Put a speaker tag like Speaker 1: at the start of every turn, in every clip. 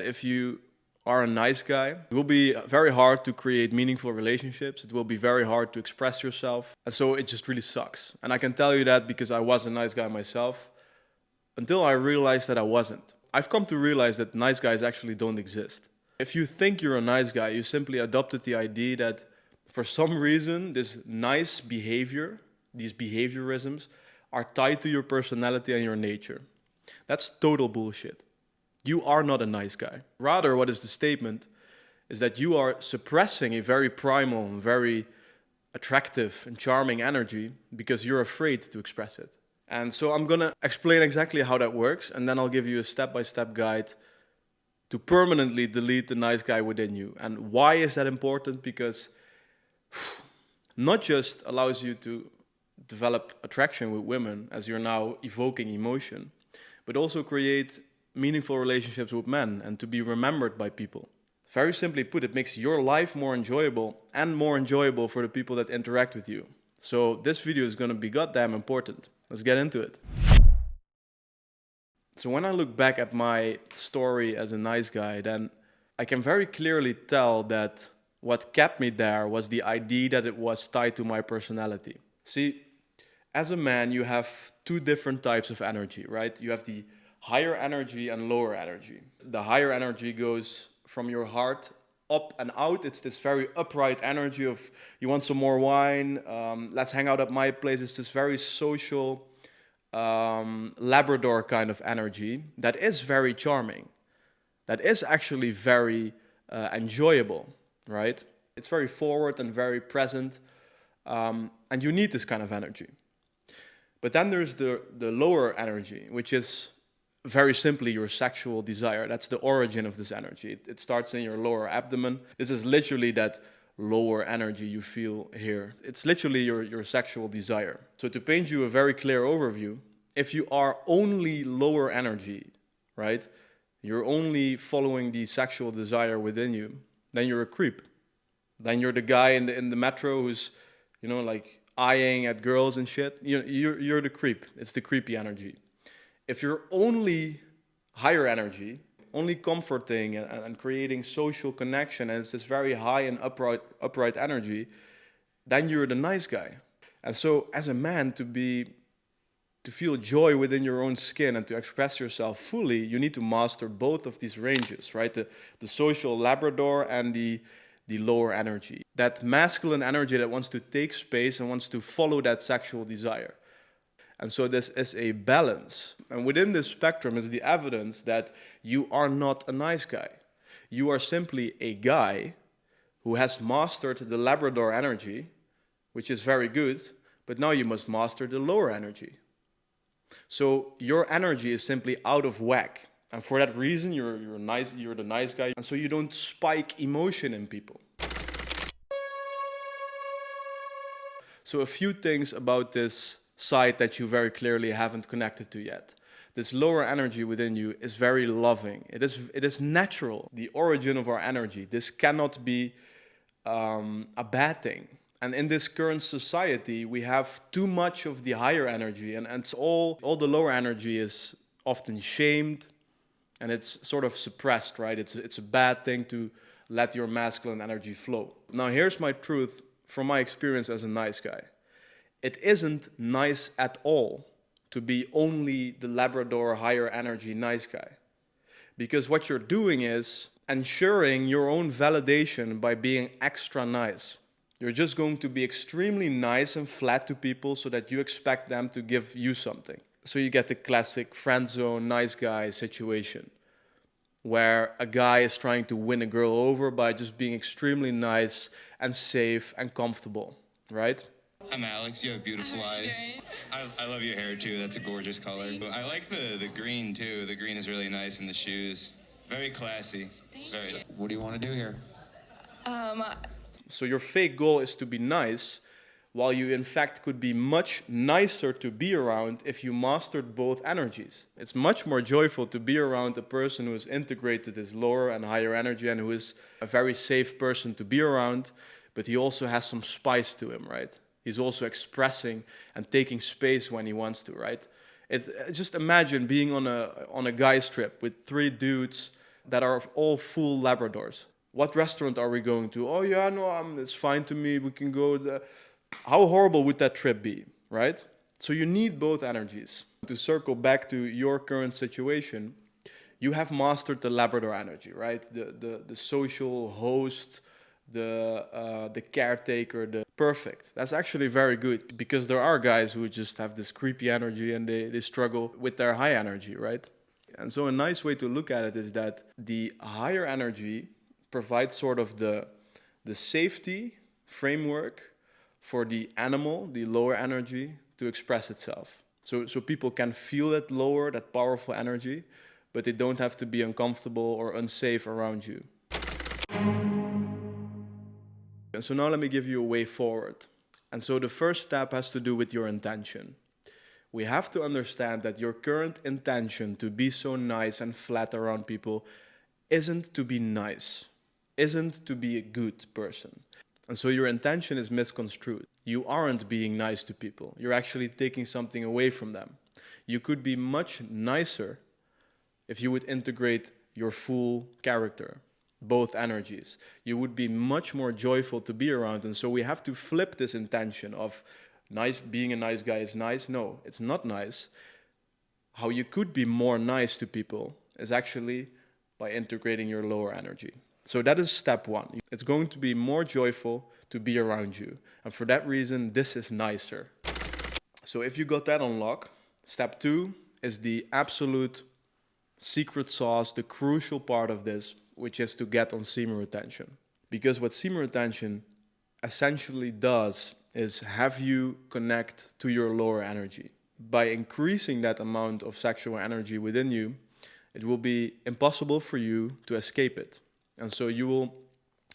Speaker 1: If you are a nice guy, it will be very hard to create meaningful relationships. It will be very hard to express yourself. And so it just really sucks. And I can tell you that because I was a nice guy myself until I realized that I wasn't. I've come to realize that nice guys actually don't exist. If you think you're a nice guy, you simply adopted the idea that for some reason, this nice behavior, these behaviorisms, are tied to your personality and your nature. That's total bullshit. You are not a nice guy. Rather, what is the statement is that you are suppressing a very primal, very attractive and charming energy because you're afraid to express it. And so I'm gonna explain exactly how that works, and then I'll give you a step-by-step guide to permanently delete the nice guy within you. And why is that important? Because not just allows you to develop attraction with women as you're now evoking emotion, but also create meaningful relationships with men and to be remembered by people. Very simply put, it makes your life more enjoyable and more enjoyable for the people that interact with you. So this video is gonna be goddamn important. Let's get into it. So when I look back at my story as a nice guy, then I can very clearly tell that what kept me there was the idea that it was tied to my personality. See, as a man, you have two different types of energy, right? You have the higher energy and lower energy. The higher energy goes from your heart up and out. It's this very upright energy of, you want some more wine, let's hang out at my place. It's this very social, Labrador kind of energy that is very charming. That is actually very enjoyable, right? It's very forward and very present, and you need this kind of energy. But then there's the lower energy, which is very simply your sexual desire. That's the origin of this energy. It starts in your lower abdomen. This is literally that lower energy you feel here. It's literally your sexual desire. So to paint you a very clear overview, if you are only lower energy, right, you're only following the sexual desire within you, then you're a creep. Then you're the guy in the metro who's, like eyeing at girls and shit. You're the creep. It's the creepy energy. If you're only higher energy, only comforting and creating social connection, and it's this very high and upright energy, then you're the nice guy. And so as a man, to feel joy within your own skin and to express yourself fully, you need to master both of these ranges, right? The social Labrador and the lower energy. That masculine energy that wants to take space and wants to follow that sexual desire. And so this is a balance. And within this spectrum is the evidence that you are not a nice guy. You are simply a guy who has mastered the Labrador energy, which is very good, but now you must master the lower energy. So your energy is simply out of whack. And for that reason, you're the nice guy. And so you don't spike emotion in people. So a few things about this side that you very clearly haven't connected to yet. This lower energy within you is very loving. It is natural, the origin of our energy. This cannot be a bad thing. And in this current society, we have too much of the higher energy, and it's all the lower energy is often shamed, and it's sort of suppressed, right? It's a bad thing to let your masculine energy flow. Now, here's my truth from my experience as a nice guy. It isn't nice at all to be only the Labrador higher energy nice guy. Because what you're doing is ensuring your own validation by being extra nice. You're just going to be extremely nice and flat to people so that you expect them to give you something. So you get the classic friend zone, nice guy situation, where a guy is trying to win a girl over by just being extremely nice and safe and comfortable, right?
Speaker 2: I'm Alex, you have beautiful eyes. I love your hair too, that's a gorgeous color. I like the green too, the green is really nice in the shoes. Very classy. Very.
Speaker 3: What do you want to do here?
Speaker 1: So your fake goal is to be nice, while you in fact could be much nicer to be around if you mastered both energies. It's much more joyful to be around a person who has integrated his lower and higher energy and who is a very safe person to be around, but he also has some spice to him, right? He's also expressing and taking space when he wants to, right? Just imagine being on a guy's trip with three dudes that are all full Labradors. What restaurant are we going to? Oh yeah, no, it's fine to me. We can go there. How horrible would that trip be, right? So you need both energies. To circle back to your current situation, you have mastered the Labrador energy, right? The social host, the caretaker, the perfect. That's actually very good because there are guys who just have this creepy energy and they struggle with their high energy, right? And so a nice way to look at it is that the higher energy provides sort of the safety framework for the animal, the lower energy, to express itself. So people can feel that lower, that powerful energy, but they don't have to be uncomfortable or unsafe around you. And so now let me give you a way forward. And so the first step has to do with your intention. We have to understand that your current intention to be so nice and flat around people isn't to be nice, isn't to be a good person. And so your intention is misconstrued. You aren't being nice to people. You're actually taking something away from them. You could be much nicer if you would integrate your full character, both energies. You would be much more joyful to be around. And so we have to flip this intention of nice, being a nice guy is nice. No, it's not nice. How you could be more nice to people is actually by integrating your lower energy. So that is step one. It's going to be more joyful to be around you. And for that reason, this is nicer. So if you got that on lock, step two is the absolute secret sauce, the crucial part of this, which is to get on semen retention. Because what semen retention essentially does is have you connect to your lower energy. By increasing that amount of sexual energy within you, it will be impossible for you to escape it. And so you will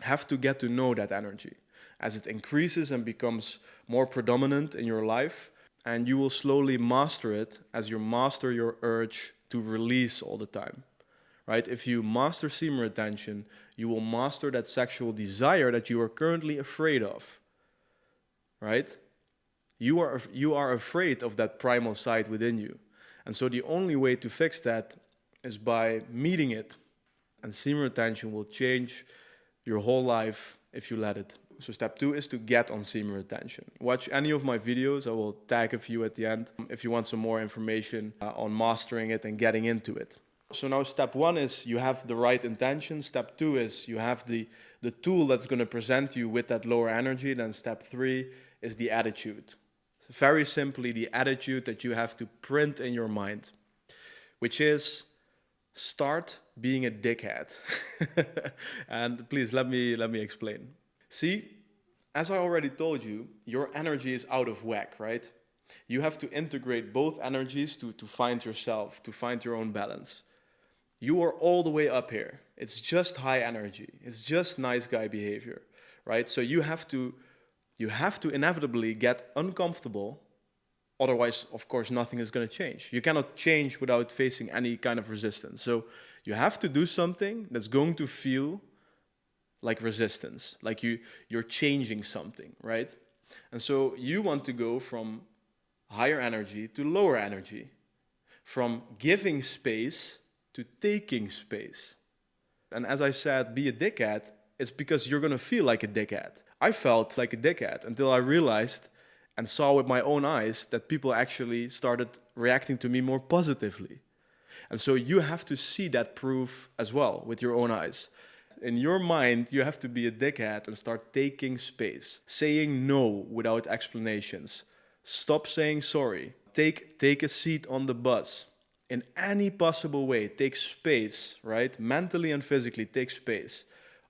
Speaker 1: have to get to know that energy as it increases and becomes more predominant in your life. And you will slowly master it as you master your urge to release all the time, right? If you master semen retention, you will master that sexual desire that you are currently afraid of, right? You are afraid of that primal side within you. And so the only way to fix that is by meeting it. And semen retention will change your whole life if you let it. So step two is to get on semen retention. Watch any of my videos. I will tag a few at the end if you want some more information on mastering it and getting into it. So now step one is you have the right intention. Step two is you have the tool that's going to present you with that lower energy. Then step three is the attitude. Very simply, the attitude that you have to print in your mind, which is start being a dickhead. And please let me explain. See, as I already told you, your energy is out of whack, right? You have to integrate both energies to find yourself, to find your own balance. You are all the way up here. It's just high energy. It's just nice guy behavior, right? So you have to inevitably get uncomfortable. Otherwise, of course, nothing is going to change. You cannot change without facing any kind of resistance. So you have to do something that's going to feel like resistance, like you're changing something, right? And so you want to go from higher energy to lower energy, from giving space to taking space. And as I said, be a dickhead, it's because you're going to feel like a dickhead. I felt like a dickhead until I realized and saw with my own eyes that people actually started reacting to me more positively. And so you have to see that proof as well with your own eyes. In your mind, you have to be a dickhead and start taking space, saying no without explanations. Stop saying sorry. Take a seat on the bus. In any possible way, take space, right? Mentally and physically, take space.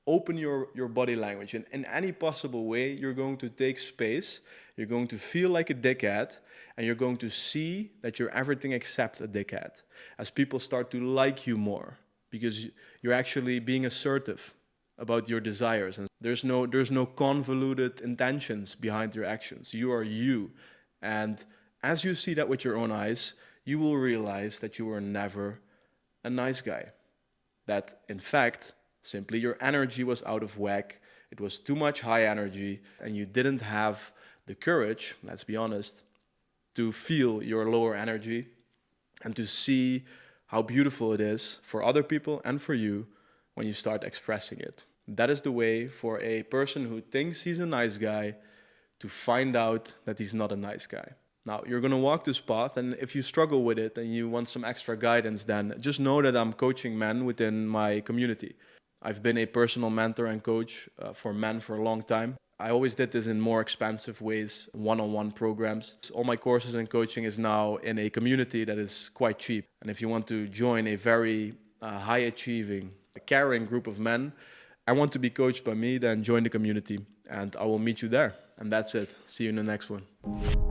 Speaker 1: Open your body language. And in any possible way, you're going to take space. You're going to feel like a dickhead. And you're going to see that you're everything except a dickhead. As people start to like you more. Because you're actually being assertive about your desires. And there's no convoluted intentions behind your actions. You are you. And as you see that with your own eyes, you will realize that you were never a nice guy. That, in fact, simply your energy was out of whack. It was too much high energy, and you didn't have the courage, let's be honest, to feel your lower energy and to see how beautiful it is for other people and for you when you start expressing it. That is the way for a person who thinks he's a nice guy to find out that he's not a nice guy. Now, you're going to walk this path, and if you struggle with it and you want some extra guidance, then just know that I'm coaching men within my community. I've been a personal mentor and coach for men for a long time. I always did this in more expensive ways, one-on-one programs. All my courses and coaching is now in a community that is quite cheap. And if you want to join a very high-achieving, caring group of men, I want to be coached by me, then join the community and I will meet you there. And that's it. See you in the next one.